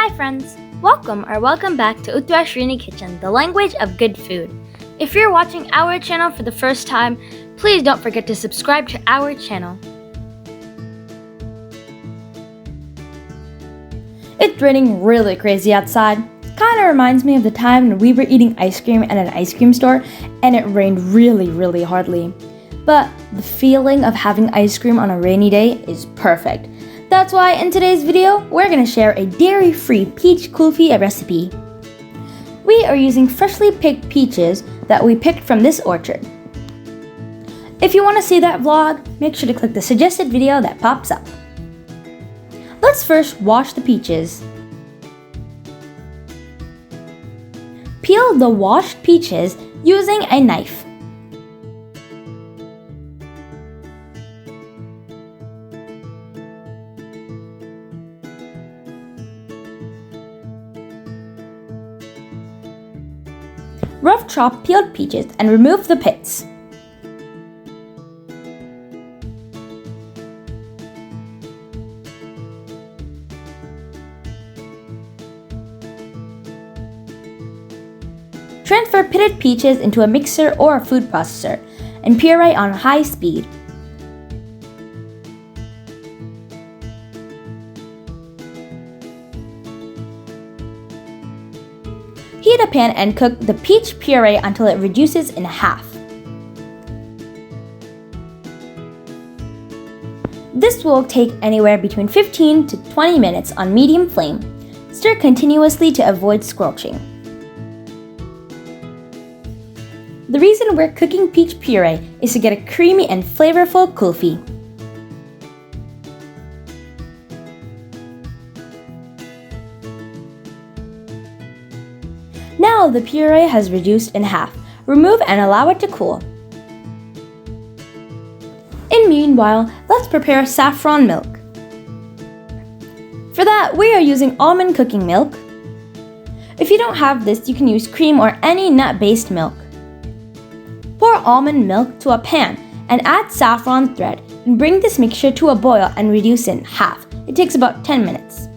Hi friends! Welcome back to Uthra Srini Kitchen, the language of good food. If you're watching our channel for the first time, please don't forget to subscribe to our channel. It's raining really crazy outside. Kinda reminds me of the time when we were eating ice cream at an ice cream store and it rained really hardly. But the feeling of having ice cream on a rainy day is perfect. That's why in today's video, we're going to share a dairy-free peach kulfi recipe. We are using freshly picked peaches that we picked from this orchard. If you want to see that vlog, make sure to click the suggested video that pops up. Let's first wash the peaches. Peel the washed peaches using a knife. Rough chop peeled peaches and remove the pits. Transfer pitted peaches into a mixer or a food processor and puree on high speed. Heat a pan and cook the peach puree until it reduces in half. This will take anywhere between 15 to 20 minutes on medium flame. Stir continuously to avoid squelching. The reason we're cooking peach puree is to get a creamy and flavorful kulfi. Now the puree has reduced in half. Remove and allow it to cool. Meanwhile, let's prepare saffron milk. For that, we are using almond cooking milk. If you don't have this, you can use cream or any nut-based milk. Pour almond milk to a pan and add saffron thread and bring this mixture to a boil and reduce in half. It takes about 10 minutes.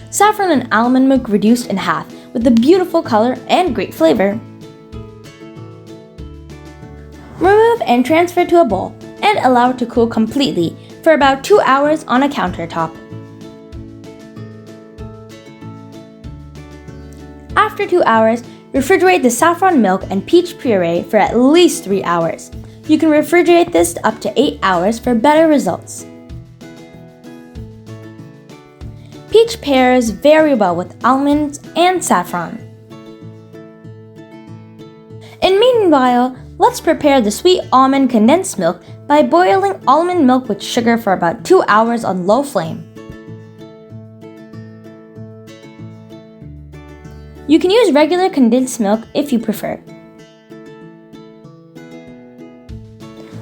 Saffron and almond milk reduced in half with a beautiful color and great flavor. Remove and transfer to a bowl and allow it to cool completely for about 2 hours on a countertop. After 2 hours, refrigerate the saffron milk and peach puree for at least 3 hours. You can refrigerate this up to 8 hours for better results. Peach pairs very well with almonds and saffron. Meanwhile, let's prepare the sweet almond condensed milk by boiling almond milk with sugar for about 2 hours on low flame. You can use regular condensed milk if you prefer.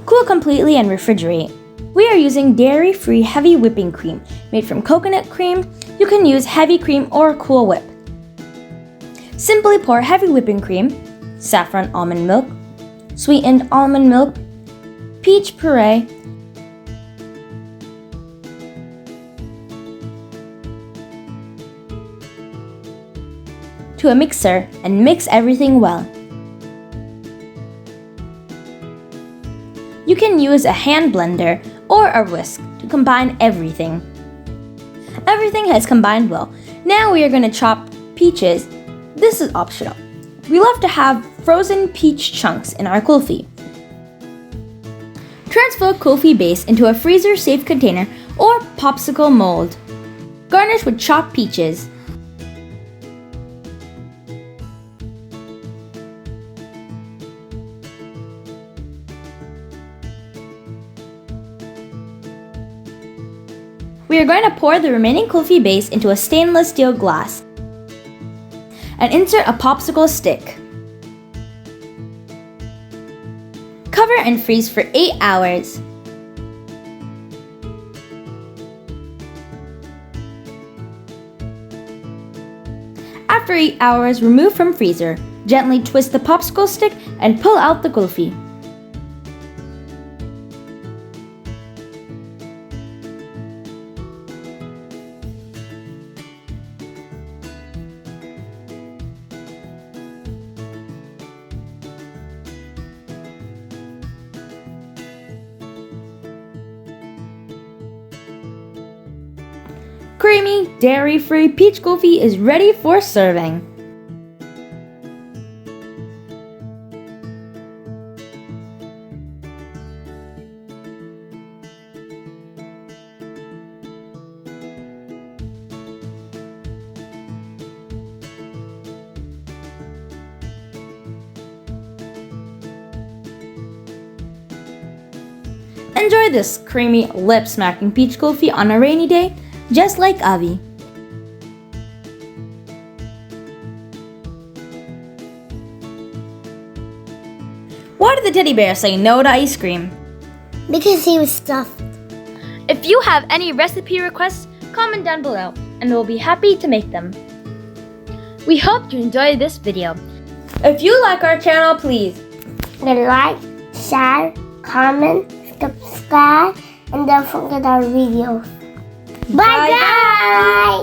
Cool completely and refrigerate. We are using dairy-free heavy whipping cream made from coconut cream. You can use heavy cream or Cool Whip. Simply pour heavy whipping cream, saffron almond milk, sweetened almond milk, peach puree, to a mixer and mix everything well. You can use a hand blender or a whisk to combine everything. Everything has combined well. Now we are going to chop peaches. This is optional. We love to have frozen peach chunks in our kulfi. Transfer kulfi base into a freezer-safe container or popsicle mold. Garnish with chopped peaches. We are going to pour the remaining kulfi base into a stainless steel glass and insert a popsicle stick. Cover and freeze for 8 hours. After 8 hours, remove from freezer. Gently twist the popsicle stick and pull out the kulfi. Creamy, dairy-free peach kulfi is ready for serving. Enjoy this creamy, lip-smacking peach kulfi on a rainy day, just like Avi. Why did the teddy bear say no to ice cream? Because he was stuffed. If you have any recipe requests, comment down below and we'll be happy to make them. We hope you enjoyed this video. If you like our channel, please Like, share, comment, subscribe, and don't forget our videos. Bye guys!